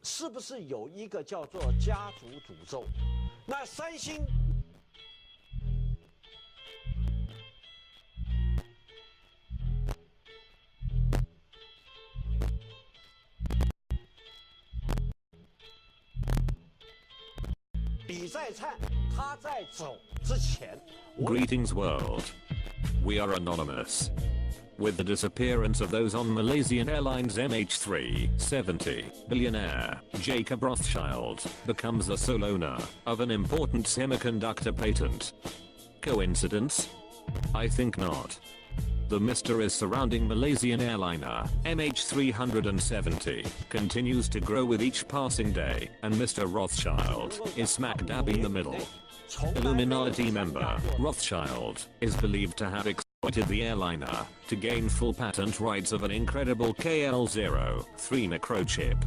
是不是有一个叫做家族诅咒？那三星比在灿，他在走之前。Greetings world. We are anonymous. With the disappearance of those on Malaysian Airlines MH370, billionaire Jacob Rothschild becomes the sole owner of an important semiconductor patent. Coincidence? I think not. The mysteries surrounding Malaysian airliner MH370 continues to grow with each passing day, and Mr. Rothschild is smack dab in the middle. Illuminati member Rothschild is believed to have exploited the airliner to gain full patent rights of an incredible KL03 microchip.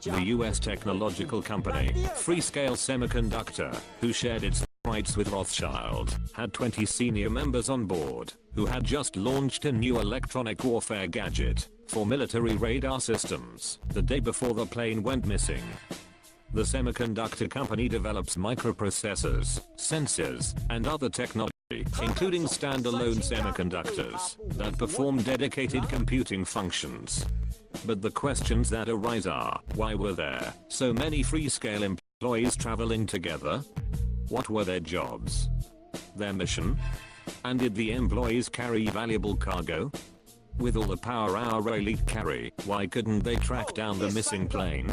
The US technological company Freescale Semiconductor, who shared its rights with Rothschild, had 20 senior members on board who had just launched a new electronic warfare gadget for military radar systems the day before the plane went missing. The semiconductor company develops microprocessors, sensors, and other technology, including standalone semiconductors that perform dedicated computing functions. But the questions that arise are, why were there so many Freescale employees traveling together? What were their jobs? Their mission? And did the employees carry valuable cargo? With all the power our elite carry, why couldn't they track down the missing plane?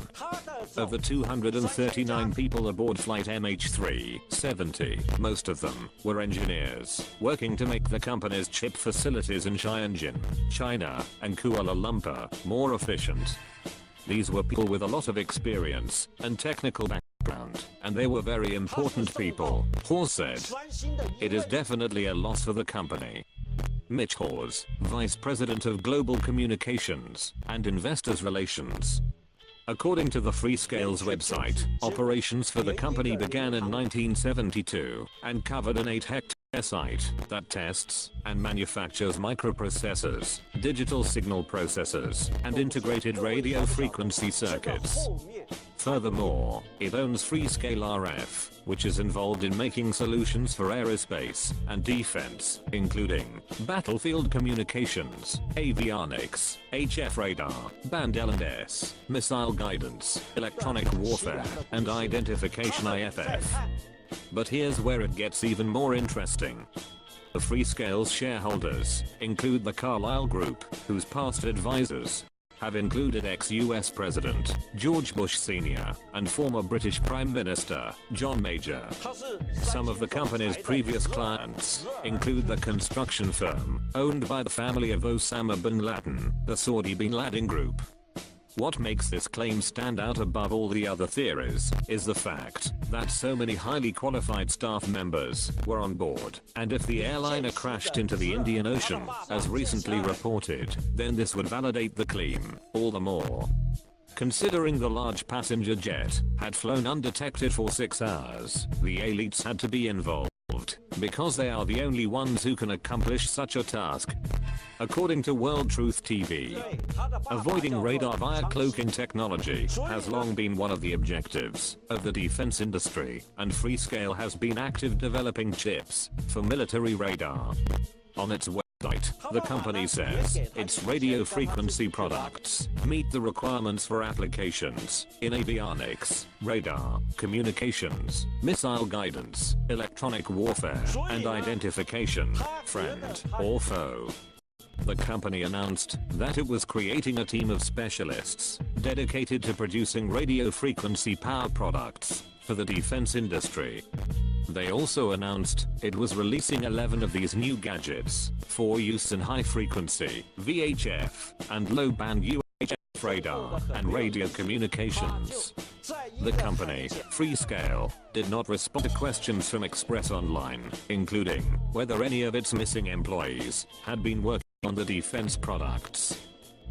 Of the 239 people aboard flight MH370, most of them were engineers working to make the company's chip facilities in Tianjin, China, and Kuala Lumpur more efficient. These were people with a lot of experience and technical background, and they were very important people, Hawes said. It is definitely a loss for the company. Mitch Hawes, Vice President of Global Communications and Investors Relations. According to the Freescale's website, operations for the company began in 1972 and covered an 8-hectare site that tests and manufactures microprocessors, digital signal processors, and integrated radio frequency circuits. Furthermore, it owns Freescale RF, which is involved in making solutions for aerospace and defense, including battlefield communications, avionics, HF radar, band L&S, missile guidance, electronic warfare, and identification IFF. But here's where it gets even more interesting. The Freescale's shareholders include the Carlyle Group, whose past advisors have included ex-US President George Bush Sr. and former British Prime Minister John Major. Some of the company's previous clients include the construction firm owned by the family of Osama bin Laden, the Saudi bin Laden Group. What makes this claim stand out above all the other theories is the fact that so many highly qualified staff members were on board, and if the airliner crashed into the Indian Ocean, as recently reported, then this would validate the claim all the more. Considering the large passenger jet had flown undetected for 6 hours, the elites had to be involved, because they are the only ones who can accomplish such a task. According to World Truth TV, avoiding radar via cloaking technology has long been one of the objectives of the defense industry, and Freescale has been active developing chips for military radar. On its website, the company says its radio frequency products meet the requirements for applications in avionics, radar, communications, missile guidance, electronic warfare, and identification, friend or foe. The company announced that it was creating a team of specialists dedicated to producing radio frequency power products for the defense industry. They also announced it was releasing 11 of these new gadgets for use in high frequency, VHF, and low band UHF radar and radio communications. The company, Freescale, did not respond to questions from Express Online, including whether any of its missing employees had been working on the defense products.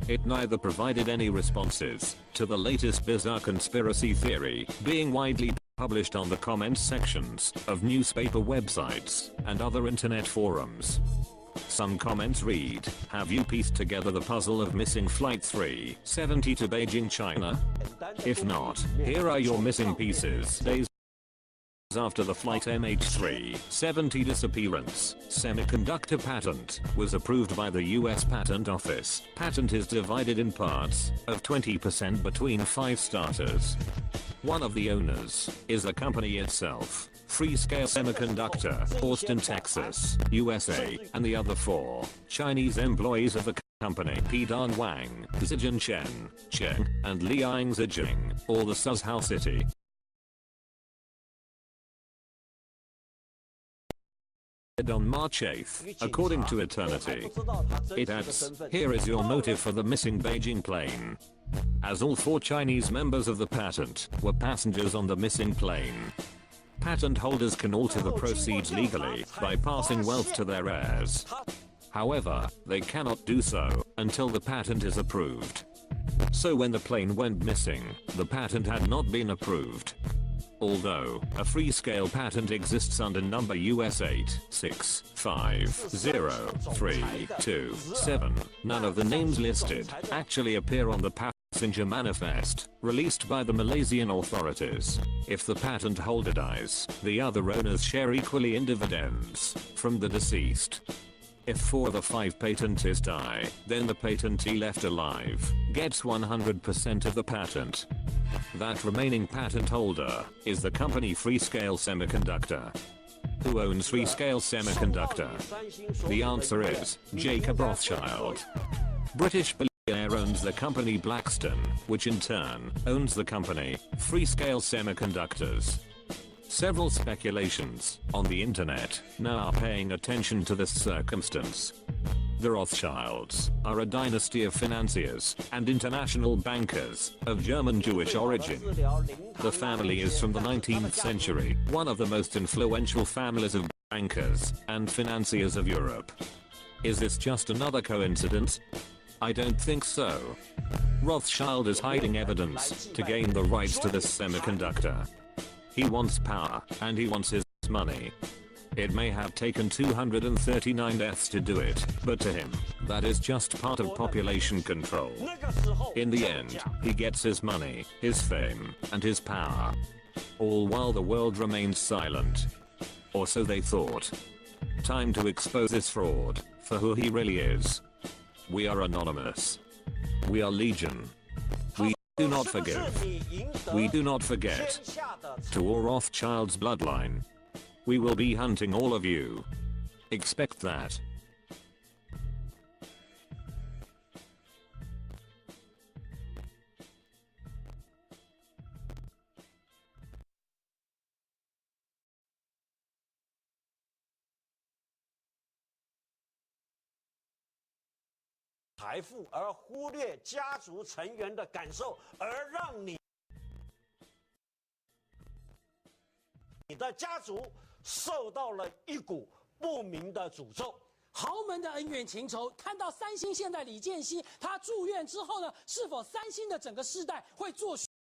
It neither provided any responses to the latest bizarre conspiracy theory being widely published on the comments sections of newspaper websites and other internet forums. Some comments read, "Have you pieced together the puzzle of missing Flight 370 to Beijing, China?" If not, here are your missing pieces. Days after the flight MH370 disappearance, semiconductor patent was approved by the US Patent Office. Patent is divided in parts of 20% between 5 starters. One of the owners is the company itself, Freescale Semiconductor, Austin, Texas, USA, and the other 4 Chinese employees of the company, Pidong Wang, Zijin Cheng, and Liang Zijing, all the Suzhou City. On March 8th, according to Eternity. It adds, here is your motive for the missing Beijing plane. As all 4 Chinese members of the patent were passengers on the missing plane. Patent holders can alter the proceeds legally by passing wealth to their heirs. However, they cannot do so until the patent is approved. So when the plane went missing, the patent had not been approved. Although a Freescale patent exists under number US 8650327, none of the names listed actually appear on the passenger manifest released by the Malaysian authorities. If the patent holder dies, the other owners share equally in dividends from the deceased. If 4 of the 5 patentees die, then the patentee left alive gets 100% of the patent. That remaining patent holder is the company Freescale Semiconductor. Who owns Freescale Semiconductor? The answer is Jacob Rothschild. British billionaire owns the company Blackstone, which in turn owns the company Freescale Semiconductors. Several speculations on the internet now are paying attention to this circumstance. The Rothschilds are a dynasty of financiers and international bankers of German Jewish origin. The family is from the 19th century, one of the most influential families of bankers and financiers of Europe. Is this just another coincidence? I don't think so. Rothschild is hiding evidence to gain the rights to this semiconductor. He wants power, and he wants his money. It may have taken 239 deaths to do it, but to him, that is just part of population control. In the end, he gets his money, his fame, and his power. All while the world remains silent. Or so they thought. Time to expose this fraud, for who he really is. We are anonymous. We are legion. We do not forgive. We do not forget. To all Rothschild's bloodline. We will be hunting all of you. Expect that.财富而忽略家族成员的感受，而让你的家族受到了一股不明的诅咒。豪门的恩怨情仇，看到三星现在李健熙他住院之后呢，是否三星的整个世代会做